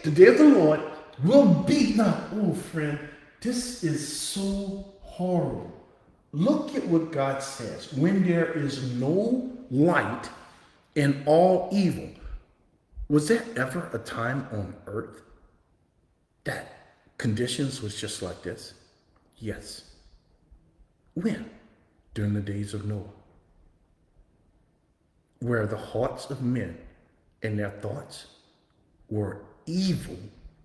the day of the Lord will be. Now, oh friend, this is so horrible. Look at what God says. When there is no light and all evil. Was there ever a time on earth that conditions was just like this? Yes. When? During the days of Noah. Where the hearts of men and their thoughts were evil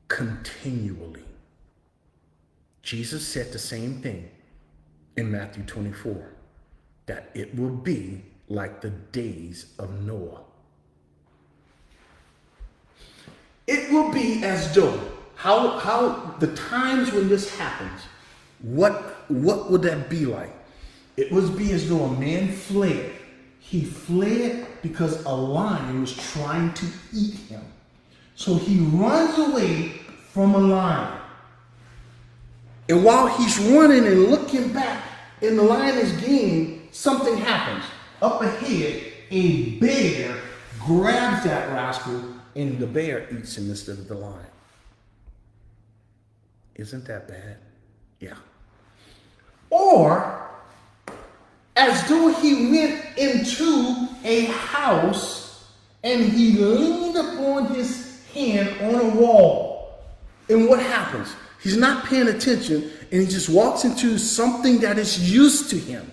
continually. Jesus said the same thing in Matthew 24, that it will be like the days of Noah. It will be as though, how the times when this happens, what would that be like? It would be as though a man fled. He fled because a lion was trying to eat him. So he runs away from a lion. And while he's running and looking back, and the lion is gaining, something happens. Up ahead, a bear grabs that rascal, and the bear eats him instead of the lion. Isn't that bad? Yeah. Or, as though he went into a house and he leaned upon his hand on a wall. And what happens? He's not paying attention and he just walks into something that is used to him.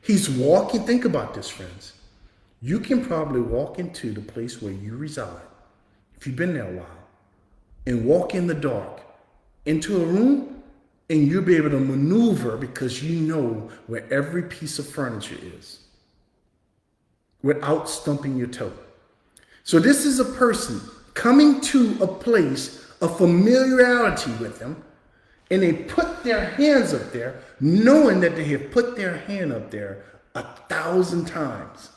He's walking, think about this, friends. You can probably walk into the place where you reside, if you've been there a while, and walk in the dark into a room, and you'll be able to maneuver because you know where every piece of furniture is without stumping your toe. So this is a person coming to a place of familiarity with him, and they put their hands up there knowing that they have put their hand up there 1,000 times.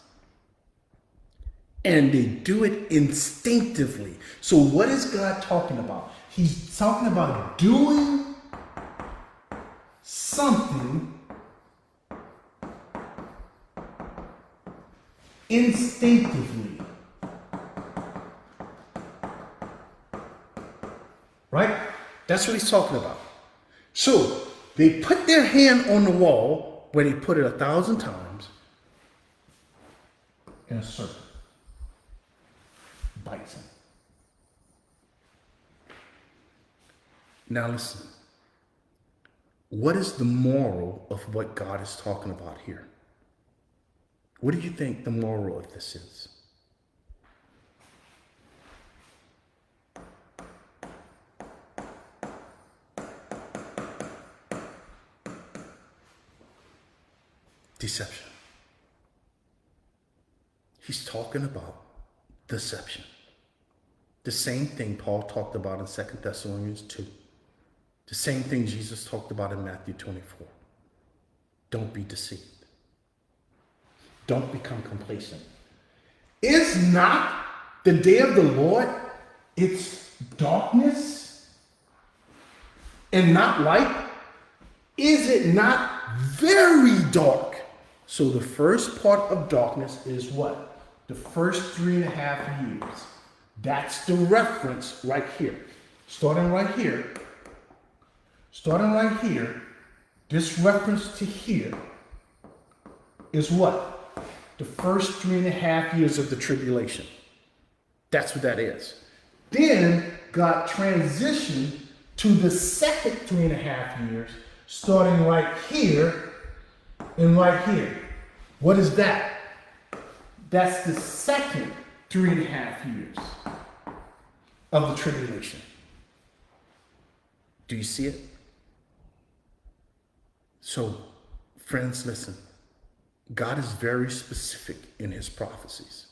And they do it instinctively. So what is God talking about? He's talking about doing something instinctively. Right? That's what he's talking about. So they put their hand on the wall where they put it 1,000 times in a circle. Bites him. Now listen. What is the moral of what God is talking about here? What do you think the moral of this is? Deception. He's talking about deception. The same thing Paul talked about in 2 Thessalonians 2. The same thing Jesus talked about in Matthew 24. Don't be deceived. Don't become complacent. Is not the day of the Lord, it's darkness and not light? Is it not very dark? So the first part of darkness is what? The first 3.5 years. That's the reference right here. Starting right here, this reference to here is what? The first 3.5 years of the tribulation. That's what that is. Then God transitioned to the second 3.5 years, starting right here and right here. What is that? That's the second 3.5 years of the tribulation. Do you see it? So, friends, listen. God is very specific in his prophecies.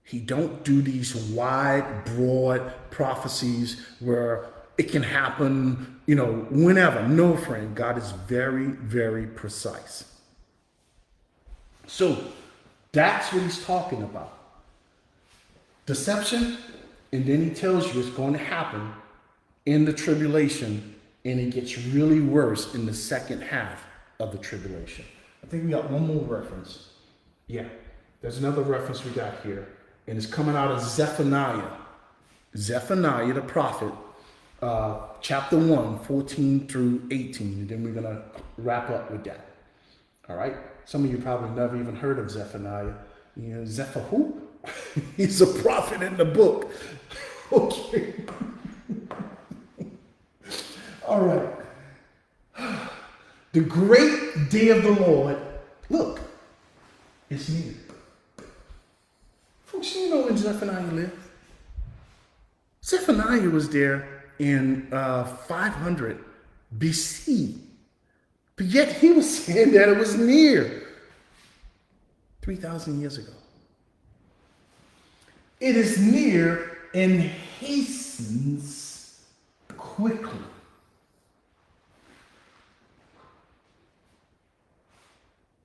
He don't do these wide, broad prophecies where it can happen, whenever. No, friend, God is very, very precise. So, that's what he's talking about. Deception, and then he tells you it's going to happen in the tribulation, and it gets really worse in the second half of the tribulation. I think we got one more reference. Yeah, there's another reference we got here, and it's coming out of Zephaniah. Zephaniah the prophet, chapter 1, 14 through 18. And then we're going to wrap up with that. All right? Some of you probably never even heard of Zephaniah. You know, Zephyr who? He's a prophet in the book. Okay. All right. The great day of the Lord, look, it's near. Folks, you know when Zephaniah lived? Zephaniah was there in 500 BC. But yet he was saying that it was near 3,000 years ago. It is near and hastens quickly.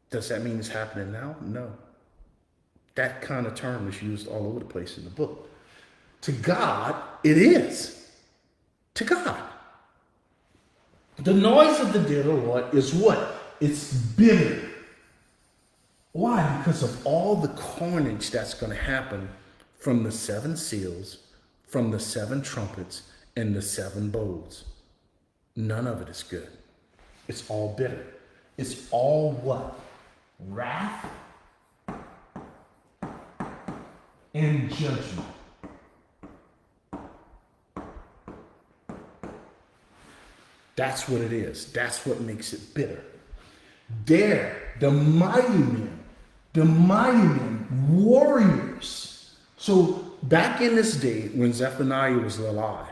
Does that mean it's happening now? No. That kind of term is used all over the place in the book. To God, it is. To God. The noise of the day of the Lord is what? It's bitter. Why? Because of all the carnage that's going to happen from the 7 seals, from the 7 trumpets, and the 7 bowls. None of it is good. It's all bitter. It's all what? Wrath and judgment. That's what it is. That's what makes it bitter. There, the mighty men, warriors. So back in this day when Zephaniah was alive,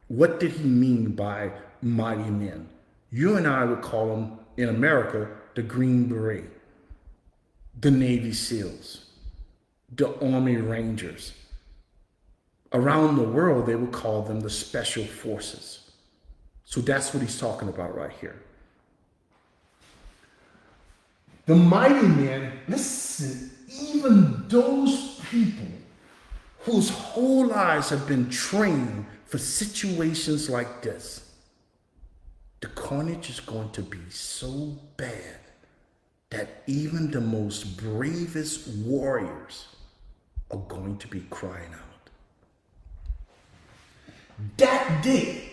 what did he mean by mighty men? You and I would call them in America the Green Beret, the Navy SEALs, the Army Rangers. Around the world, they would call them the Special Forces. So that's what he's talking about right here. The mighty men, listen, even those people whose whole lives have been trained for situations like this, the carnage is going to be so bad that even the most bravest warriors are going to be crying out. That day,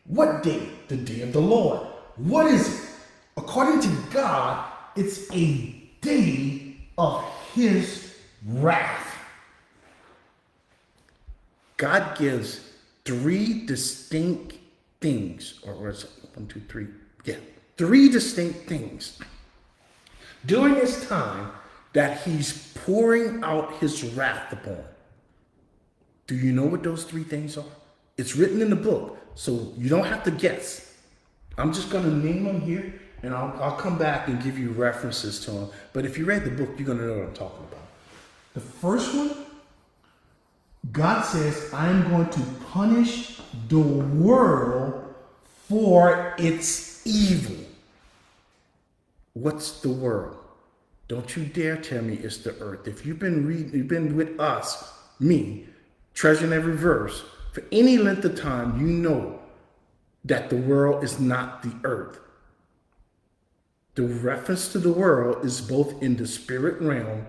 what day? The day of the Lord. What is it? According to God, it's a day of his wrath. God gives 3 distinct things, or is it 1, 2, 3? Yeah, 3 distinct things during this time that he's pouring out his wrath upon. Do you know what those 3 things are? It's written in the book, so you don't have to guess. I'm just going to name them here, and I'll come back and give you references to them. But if you read the book, you're going to know what I'm talking about. The first one, God says, I'm going to punish the world for its evil. What's the world? Don't you dare tell me it's the earth. If you've been reading, you've been with us, me, treasuring every verse, for any length of time, you know that the world is not the earth. The reference to the world is both in the spirit realm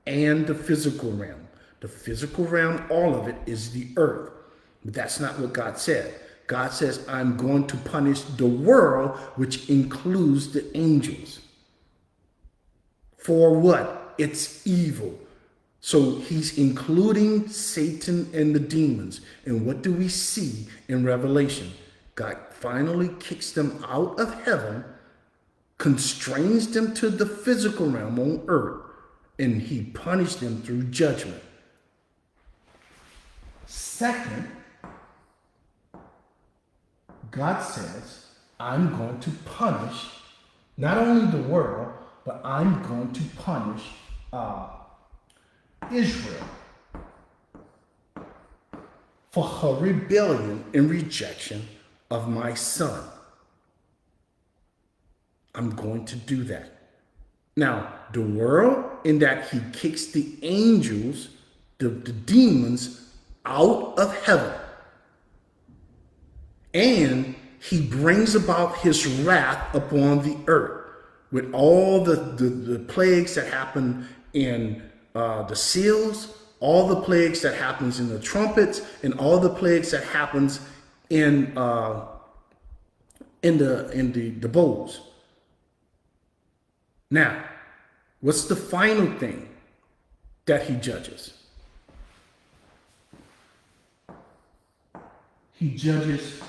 and the physical realm. The physical realm, all of it is the earth. But that's not what God said. God says, I'm going to punish the world, which includes the angels. For what? It's evil. So he's including Satan and the demons. And what do we see in Revelation? God finally kicks them out of heaven, constrains them to the physical realm on earth, and he punished them through judgment. Second, God says, I'm going to punish not only the world, but I'm going to punish Israel for her rebellion and rejection of my son. I'm going to do that. Now, the world, in that he kicks the angels, the demons, out of heaven. And he brings about his wrath upon the earth with all the plagues that happen in the seals, all the plagues that happens in the trumpets and all the plagues that happens in the bowls. Now, what's the final thing that he judges? He judges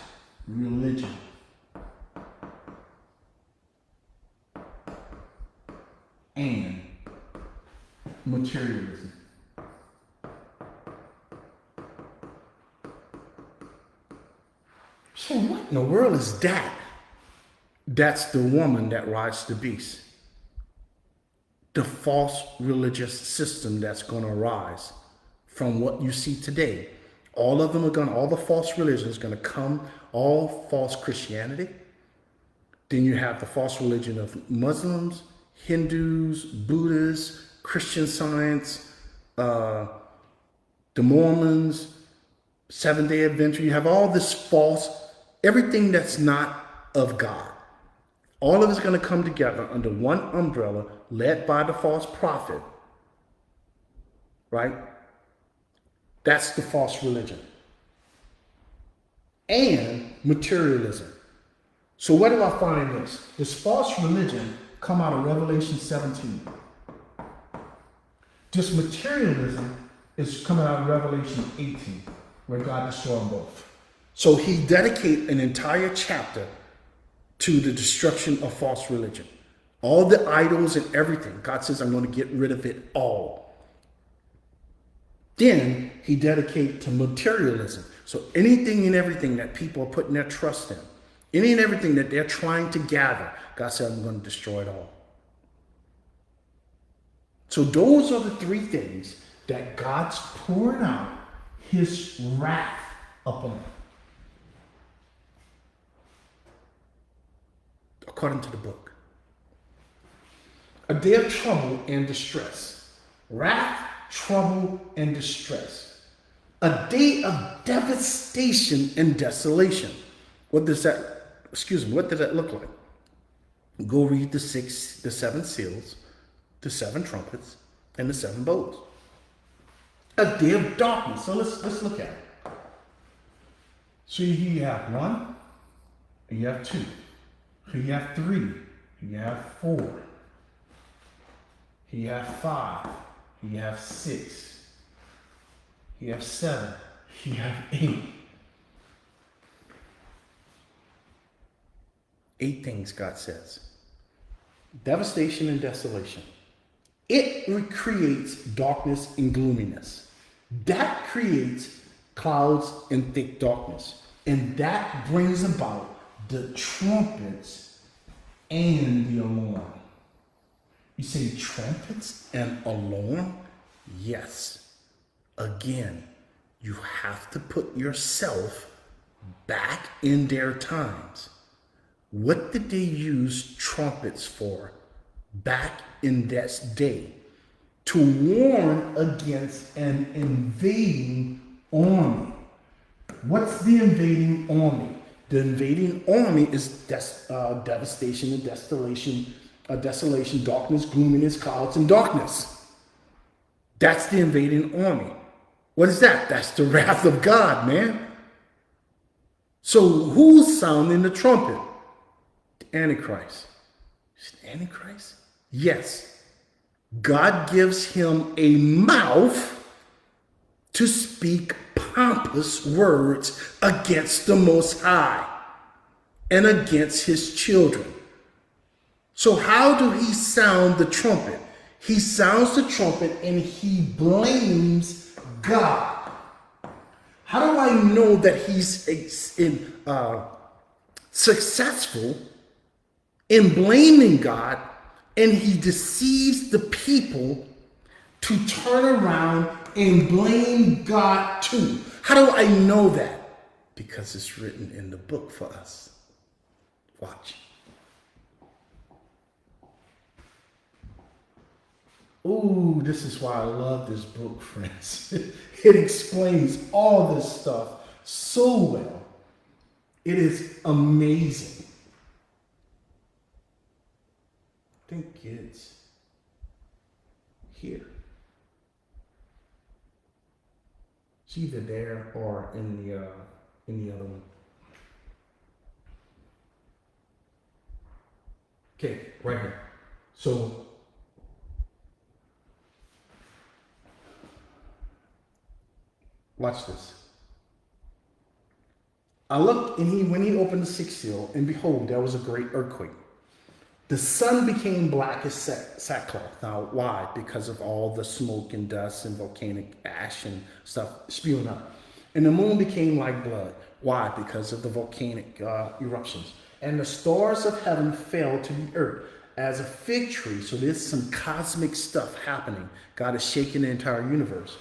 religion. And materialism. So what in the world is that? That's the woman that rides the beast. The false religious system that's going to arise from what you see today. All of them are all the false religions going to come, all false Christianity. Then you have the false religion of Muslims, Hindus, Buddhists, Christian Science, the Mormons, Seventh-day Adventist. You have all this false, everything that's not of God. All of it's going to come together under one umbrella, led by the false prophet, right? That's the false religion. And materialism. So where do I find this? This false religion come out of Revelation 17. This materialism is coming out of Revelation 18, where God destroyed them both. So he dedicated an entire chapter to the destruction of false religion. All the idols and everything. God says, I'm going to get rid of it all. Then he dedicated to materialism. So anything and everything that people are putting their trust in, any and everything that they're trying to gather, God said, I'm going to destroy it all. So those are the three things that God's pouring out his wrath upon. According to the book. A day of trouble and distress. Wrath, trouble, and distress. A day of devastation and desolation. What does that look like? Go read the seven seals, the seven trumpets, and the seven bowls. A day of darkness. So let's look at it. So you have one, and you have two. You have three. You have four. You have five. You have six. You have seven. You have eight. 8 things God says. Devastation and desolation. It recreates darkness and gloominess. That creates clouds and thick darkness. And that brings about the trumpets and the alarm. You say trumpets and alarm? Yes. Again, you have to put yourself back in their times. What did they use trumpets for back in that day? To warn against an invading army. What's the invading army? The invading army is devastation and desolation, darkness, gloominess, clouds, and darkness. That's the invading army. What is that? That's the wrath of God, man. So who's sounding the trumpet? The Antichrist. Is it Antichrist? Yes. God gives him a mouth to speak pompous words against the Most High and against his children. So how do he sound the trumpet? He sounds the trumpet and he blames God. How do I know that he's successful in blaming God and he deceives the people to turn around and blame God too? How do I know that? Because it's written in the book for us. Watch. Ooh, this is why I love this book, friends. It explains all this stuff so well. It is amazing. I think it's here. It's either there or in the other one. Okay, right here. So watch this. I looked, and when he opened the sixth seal, and behold, there was a great earthquake. The sun became black as sackcloth. Now, why? Because of all the smoke and dust and volcanic ash and stuff spewing up. And the moon became like blood. Why? Because of the volcanic eruptions. And the stars of heaven fell to the earth as a fig tree. So there's some cosmic stuff happening. God is shaking the entire universe.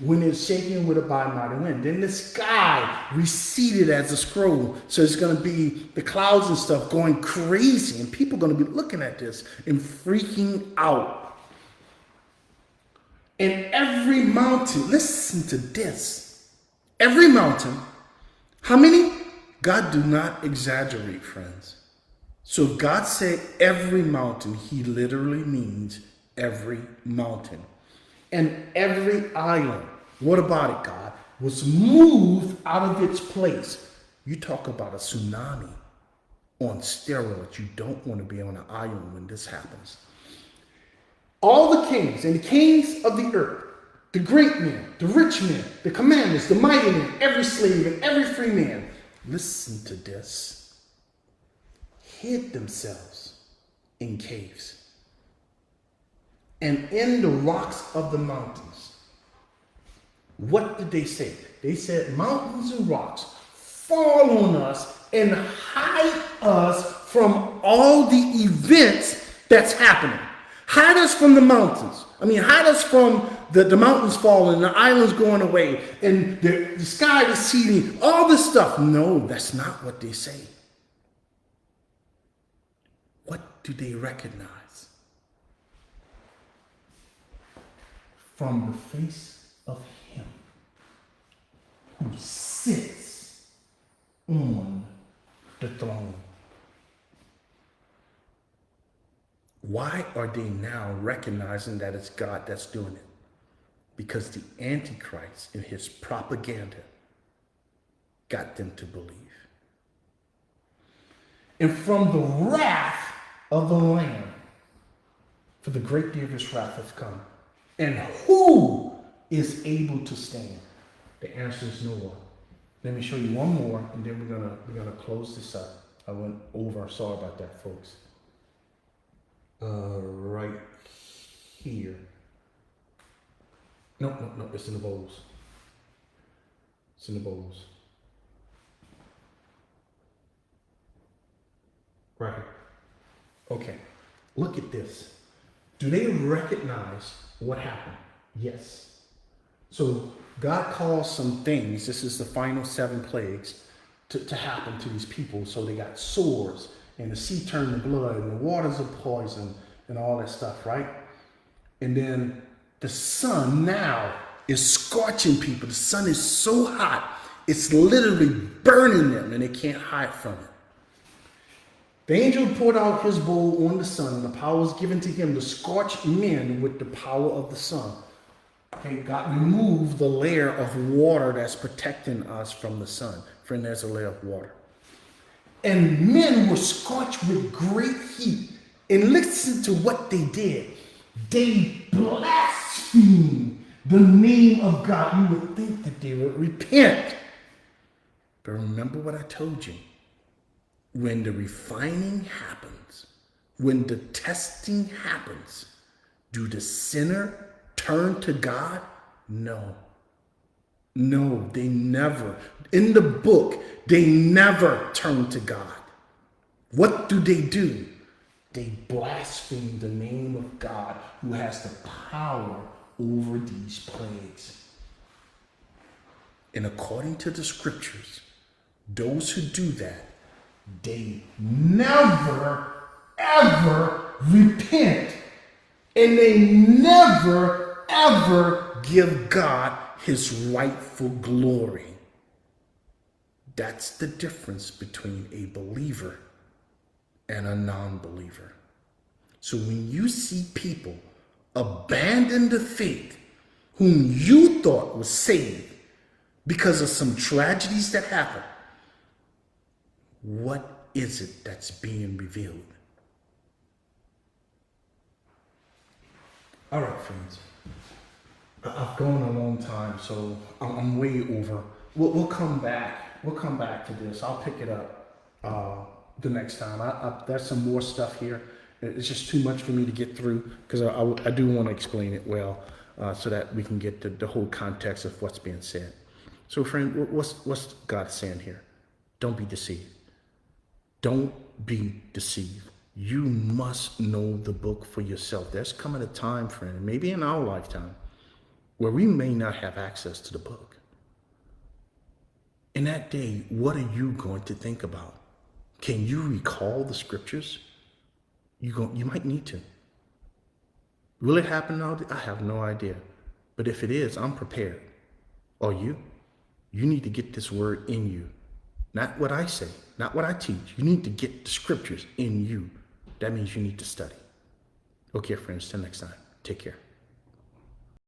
When it's shaking with a mighty wind, then the sky receded as a scroll. So it's going to be the clouds and stuff going crazy, and people are going to be looking at this and freaking out. And every mountain, listen to this. Every mountain, how many? God do not exaggerate, friends. So if God said every mountain, he literally means every mountain. And every island, what about it, God, was moved out of its place. You talk about a tsunami on steroids. You don't want to be on an island when this happens. All the kings and the kings of the earth, the great men, the rich men, the commanders, the mighty men, every slave and every free man, listen to this, hid themselves in caves and in the rocks of the mountains. What did they say? They said, mountains and rocks, fall on us and hide us from all the events that's happening. Hide us from the mountains. Hide us from the mountains falling, the islands going away, and the sky receding, all this stuff. No, that's not what they say. What do they recognize? From the face of him who sits on the throne. Why are they now recognizing that it's God that's doing it? Because the Antichrist and his propaganda got them to believe. And from the wrath of the Lamb, for the great day of his wrath has come. And who is able to stand? The answer is no one. Let me show you one more, and then we're gonna close this up. I went over. Sorry about that, folks. Right here. No, it's in the bowls. It's in the bowls. Right here. Okay, look at this. Do they recognize what happened? Yes. So God calls some things, this is the final 7 plagues, to happen to these people. So they got swords, and the sea turned to blood, and the waters of poison, and all that stuff, right? And then the sun now is scorching people. The sun is so hot, it's literally burning them, and they can't hide from it. The angel poured out his bowl on the sun, and the power was given to him to scorch men with the power of the sun. Okay, God removed the layer of water that's protecting us from the sun. Friend, there's a layer of water. And men were scorched with great heat. And listen to what they did. They blasphemed the name of God. You would think that they would repent. But remember what I told you. When the refining happens, when the testing happens, do the sinner turn to God? No. No, they never. In the book, they never turn to God. What do? They blaspheme the name of God who has the power over these plagues. And according to the scriptures, those who do that, they never, ever repent. And they never, ever give God his rightful glory. That's the difference between a believer and a non-believer. So when you see people abandon the faith whom you thought was saved, because of some tragedies that happen, what is it that's being revealed? All right, friends. I've gone a long time, so I'm way over. We'll come back. We'll come back to this. I'll pick it up the next time. There's some more stuff here. It's just too much for me to get through because I do want to explain it well so that we can get the whole context of what's being said. So, friend, what's God saying here? Don't be deceived. Don't be deceived. You must know the book for yourself. There's coming a time, friend, maybe in our lifetime, where we may not have access to the book. In that day, what are you going to think about? Can you recall the scriptures? You might need to. Will it happen now? I have no idea. But if it is, I'm prepared. Are you? You need to get this word in you. Not what I say, not what I teach. You need to get the scriptures in you. That means you need to study. Okay, friends, till next time. Take care.